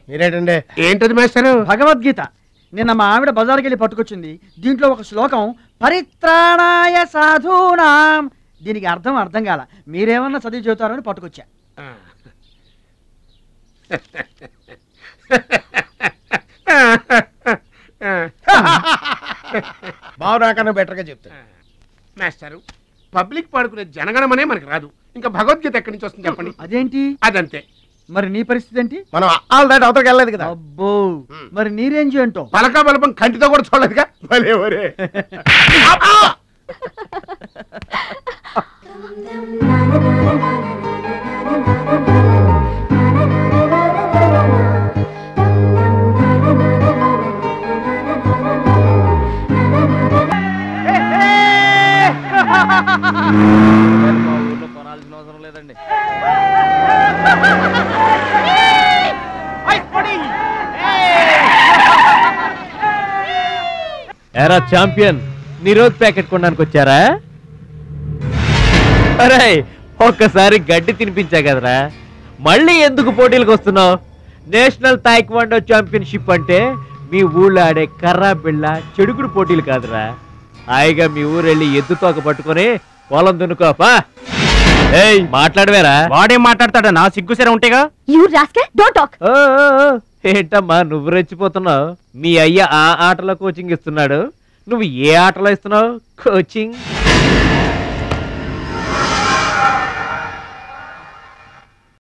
మీరేటండి? ఏంటది మాస్టారు? భగవద్గీత. నిన్న మా ఆవిడ బజార్కి వెళ్ళి పట్టుకొచ్చింది. దీంట్లో ఒక శ్లోకం పరిత్రాణాయ సాధూనాం. దీనికి అర్థం కాల. మీరేమన్నా చదివి చెబుతారని పట్టుకొచ్చా. బావు నాకన్నా బెటర్గా చెప్తా. మాస్టారు, పబ్లిక్ పాడుకునే జనగణమనే మనకి రాదు, ఇంకా భగవద్గీత ఎక్కడి నుంచి వస్తుంది చెప్పండి? అదేంటి? అదంతే. మరి నీ పరిస్థితి ఏంటి? మనం ఆల్ దాటి అవతలకి వెళ్ళలేదు కదా. అబ్బో, మరి నీ రేంజ్ ఏంటో? పలకా బలపం కంటితో కూడా చూడలేదుగా. భలే ఒరే. కొనాల్సిన అవసరం లేదండి. ఎరా ఛాంపియన్, నిరోధ్ ప్యాకెట్ కొనడానికి వచ్చారా? అరే, ఒక్కసారి గడ్డి తినిపించా కదరా, మళ్ళీ ఎందుకు పోటీలకు వస్తున్నావు? నేషనల్ తాయిక్వాండో ఛాంపియన్షిప్ అంటే మీ ఊళ్ళో ఆడే కర్రా బిళ్ళ చెడుగుడు పోటీలు కాదురా. హాయిగా మీ ఊరెళ్ళి ఎద్దు తోక పట్టుకొని పొలం దున్నుకోపా. ఏయ్, మాట్లాడవేరా? వాడేం మాట్లాడతాడా? నా సిగ్గుసర ఉంటేగా. ఏంటమ్మా నువ్వు రెచ్చిపోతున్నావు? మీ అయ్య ఆ ఆటలో కోచింగ్ ఇస్తున్నాడు, నువ్వు ఏ ఆటలో ఇస్తున్నావు కోచింగ్?